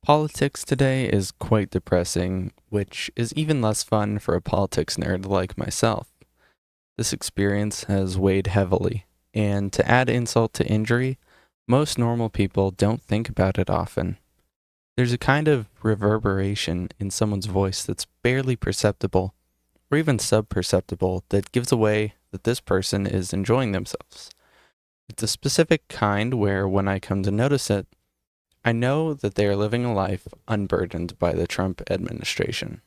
Politics today is quite depressing, which is even less fun for a politics nerd like myself. This experience has weighed heavily, and to add insult to injury, most normal people don't think about it often. There's a kind of reverberation in someone's voice that's barely perceptible, or even subperceptible, that gives away that this person is enjoying themselves. It's a specific kind where, when I come to notice it, I know that they are living a life unburdened by the Trump administration.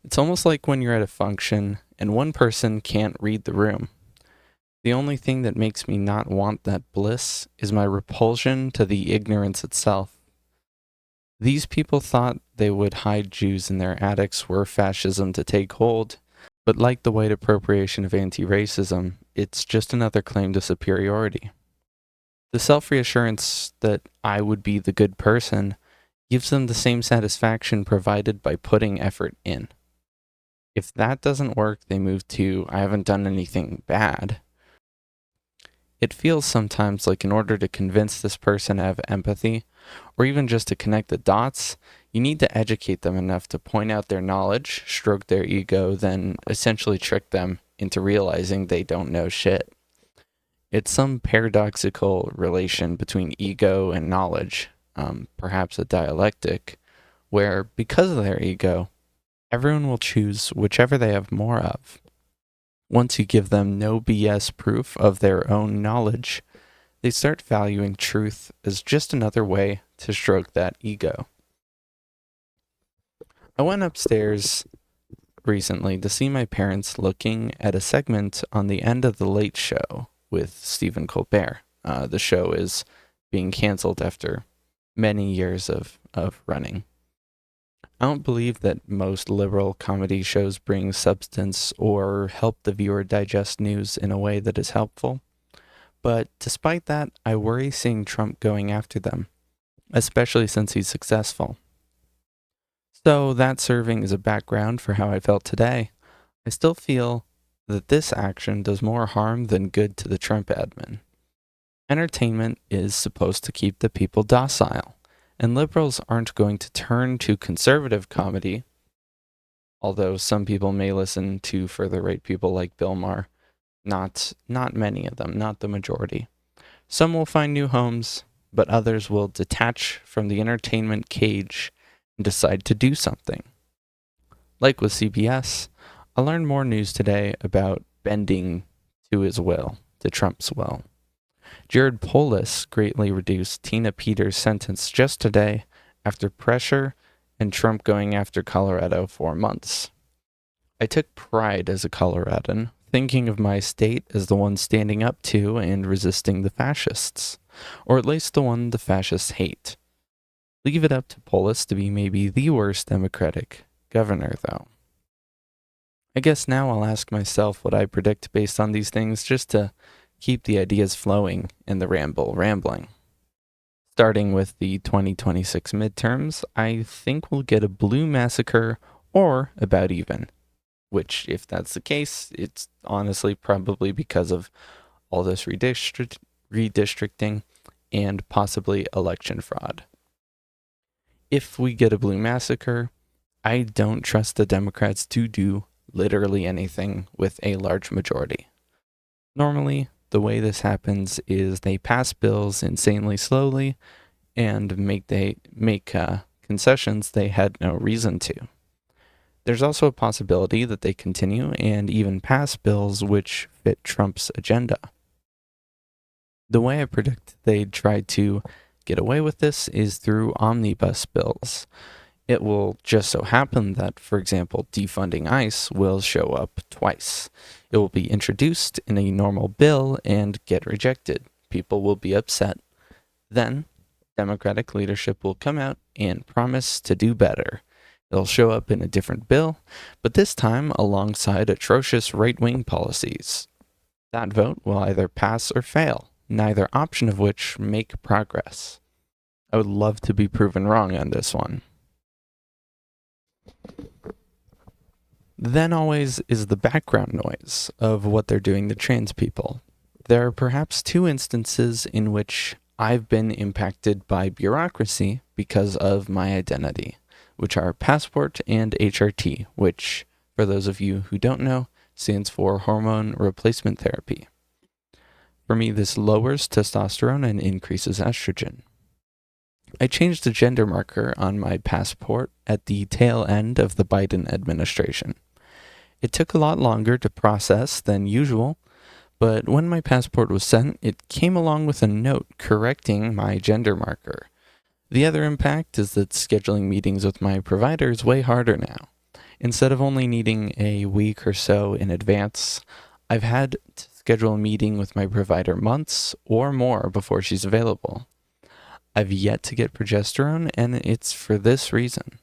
It's almost like when you're at a function and one person can't read the room. The only thing that makes me not want that bliss is my repulsion to the ignorance itself. These people thought they would hide Jews in their attics were fascism to take hold, but like the white appropriation of anti-racism, it's just another claim to superiority. The self-reassurance that I would be the good person gives them the same satisfaction provided by putting effort in. If that doesn't work, they move to, I haven't done anything bad. It feels sometimes like in order to convince this person to have empathy, or even just to connect the dots, you need to educate them enough to point out their knowledge, stroke their ego, then essentially trick them into realizing they don't know shit. It's some paradoxical relation between ego and knowledge, perhaps a dialectic, where because of their ego, everyone will choose whichever they have more of. Once you give them no BS proof of their own knowledge, they start valuing truth as just another way to stroke that ego. I went upstairs recently to see my parents looking at a segment on the end of The Late Show with Stephen Colbert. The show is being canceled after many years of running. I don't believe that most liberal comedy shows bring substance or help the viewer digest news in a way that is helpful. But despite that, I worry seeing Trump going after them, especially since he's successful. So, that serving as a background for how I felt today, I still feel that this action does more harm than good to the Trump admin. Entertainment is supposed to keep the people docile, and liberals aren't going to turn to conservative comedy, although some people may listen to further right people like Bill Maher. Not many of them, not the majority. Some will find new homes, but others will detach from the entertainment cage and decide to do something. Like with CBS, I learned more news today about bending to his will, to Trump's will. Jared Polis greatly reduced Tina Peters' sentence just today after pressure and Trump going after Colorado for months. I took pride as a Coloradan, thinking of my state as the one standing up to and resisting the fascists, or at least the one the fascists hate. Leave it up to Polis to be maybe the worst Democratic governor, though. I guess now I'll ask myself what I predict based on these things just to keep the ideas flowing and the ramble rambling. Starting with the 2026 midterms, I think we'll get a blue massacre or about even. Which, if that's the case, it's honestly probably because of all this redistricting and possibly election fraud. If we get a blue massacre, I don't trust the Democrats to do literally anything with a large majority. Normally, the way this happens is they pass bills insanely slowly and make concessions they had no reason to. There's also a possibility that they continue and even pass bills which fit Trump's agenda. The way I predict they'd try to get away with this is through omnibus bills. It will just so happen that, for example, defunding ICE will show up twice. It will be introduced in a normal bill and get rejected. People will be upset. Then, Democratic leadership will come out and promise to do better. It'll show up in a different bill, but this time alongside atrocious right-wing policies. That vote will either pass or fail, neither option of which make progress. I would love to be proven wrong on this one. Then always is the background noise of what they're doing to trans people. There are perhaps two instances in which I've been impacted by bureaucracy because of my identity, which are passport and HRT, which, for those of you who don't know, stands for hormone replacement therapy. For me, this lowers testosterone and increases estrogen. I changed the gender marker on my passport at the tail end of the Biden administration. It took a lot longer to process than usual, but when my passport was sent, it came along with a note correcting my gender marker. The other impact is that scheduling meetings with my provider is way harder now. Instead of only needing a week or so in advance, I've had to schedule a meeting with my provider months or more before she's available. I've yet to get progesterone, and it's for this reason.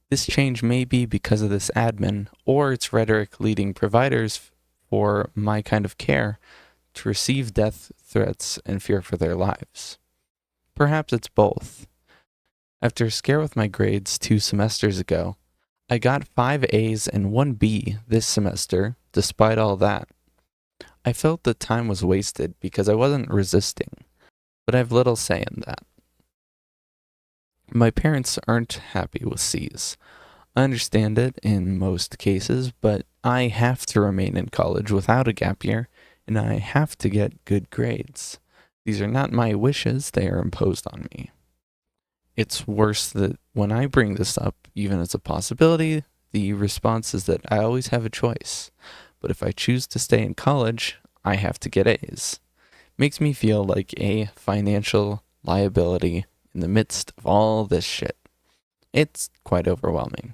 This change may be because of this admin, or its rhetoric leading providers for my kind of care to receive death threats and fear for their lives. Perhaps it's both. After a scare with my grades 2 semesters ago, I got 5 A's and 1 B this semester, despite all that. I felt that time was wasted because I wasn't resisting, but I have little say in that. My parents aren't happy with C's. I understand it in most cases, but I have to remain in college without a gap year, and I have to get good grades. These are not my wishes, they are imposed on me. It's worse that when I bring this up, even as a possibility, the response is that I always have a choice. But if I choose to stay in college, I have to get A's. Makes me feel like a financial liability in the midst of all this shit. It's quite overwhelming.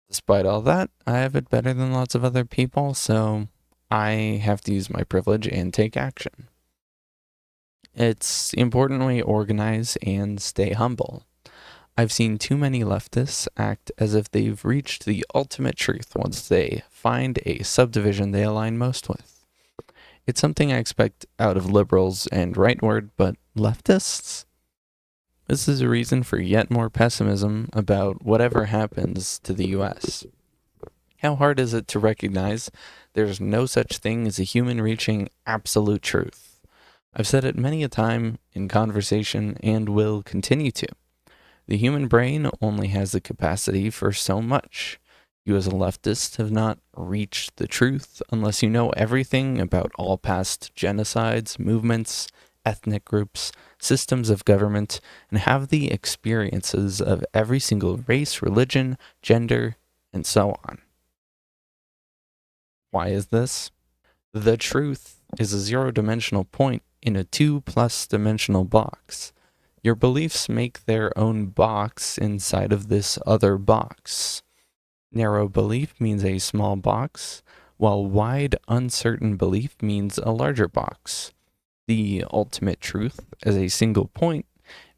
Despite all that, I have it better than lots of other people, so I have to use my privilege and take action. It's important we organize and stay humble. I've seen too many leftists act as if they've reached the ultimate truth once they find a subdivision they align most with. It's something I expect out of liberals and rightward, but leftists? This is a reason for yet more pessimism about whatever happens to the US. How hard is it to recognize there's no such thing as a human reaching absolute truth? I've said it many a time in conversation and will continue to. The human brain only has the capacity for so much. You as a leftist have not reached the truth unless you know everything about all past genocides, movements, ethnic groups, systems of government, and have the experiences of every single race, religion, gender, and so on. Why is this? The truth is a zero-dimensional point in a 2+ dimensional box. Your beliefs make their own box inside of this other box. Narrow belief means a small box, while wide, uncertain belief means a larger box. The ultimate truth, as a single point,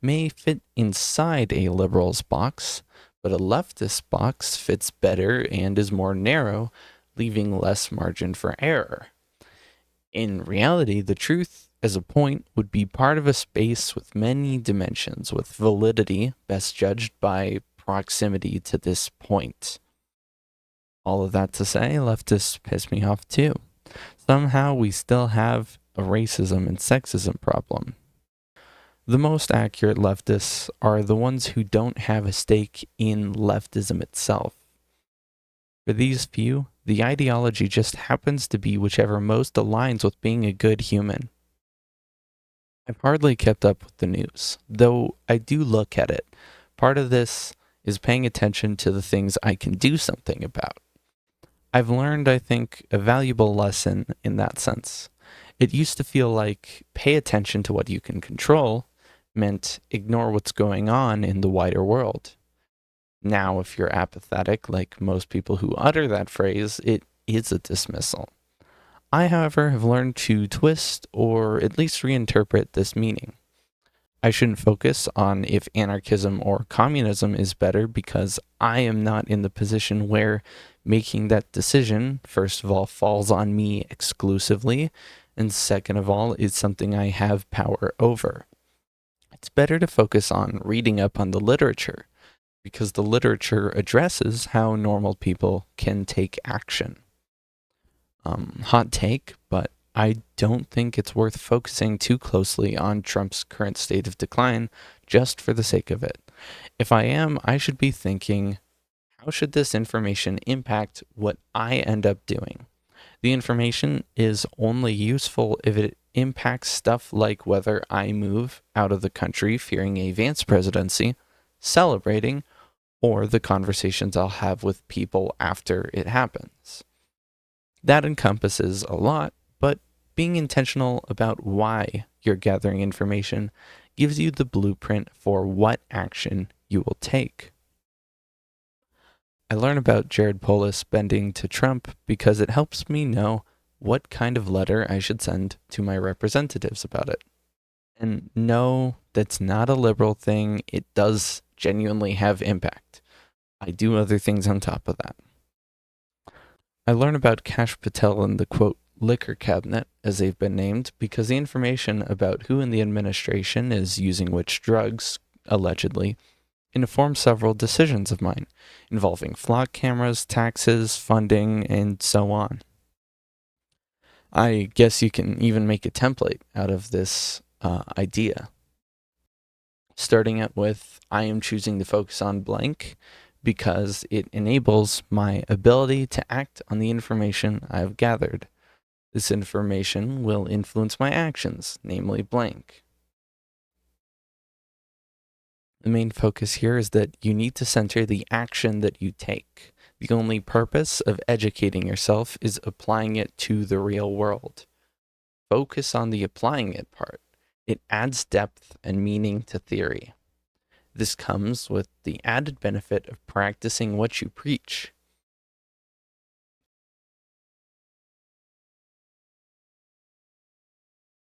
may fit inside a liberal's box, but a leftist box fits better and is more narrow, leaving less margin for error. In reality, the truth as a point would be part of a space with many dimensions, with validity best judged by proximity to this point. All of that to say, leftists piss me off too. Somehow we still have a racism and sexism problem. The most accurate leftists are the ones who don't have a stake in leftism itself. For these few, the ideology just happens to be whichever most aligns with being a good human. I've hardly kept up with the news, though I do look at it. Part of this is paying attention to the things I can do something about. I've learned, I think, a valuable lesson in that sense. It used to feel like pay attention to what you can control meant ignore what's going on in the wider world. Now, if you're apathetic, like most people who utter that phrase, it is a dismissal. I, however, have learned to twist or at least reinterpret this meaning. I shouldn't focus on if anarchism or communism is better because I am not in the position where making that decision, first of all, falls on me exclusively, and second of all, is something I have power over. It's better to focus on reading up on the literature, because the literature addresses how normal people can take action. Hot take, but I don't think it's worth focusing too closely on Trump's current state of decline just for the sake of it. If I am, I should be thinking, how should this information impact what I end up doing? The information is only useful if it impacts stuff like whether I move out of the country fearing a Vance presidency, celebrating, or the conversations I'll have with people after it happens. That encompasses a lot, but being intentional about why you're gathering information gives you the blueprint for what action you will take. I learn about Jared Polis bending to Trump because it helps me know what kind of letter I should send to my representatives about it. And no, that's not a liberal thing. It does genuinely have impact. I do other things on top of that. I learn about Kash Patel and the quote, liquor cabinet, as they've been named, because the information about who in the administration is using which drugs, allegedly, informed several decisions of mine, involving flock cameras, taxes, funding, and so on. I guess you can even make a template out of this idea. Starting out with, I am choosing to focus on blank because it enables my ability to act on the information I've gathered. This information will influence my actions, namely blank. The main focus here is that you need to center the action that you take. The only purpose of educating yourself is applying it to the real world. Focus on the applying it part. It adds depth and meaning to theory. This comes with the added benefit of practicing what you preach.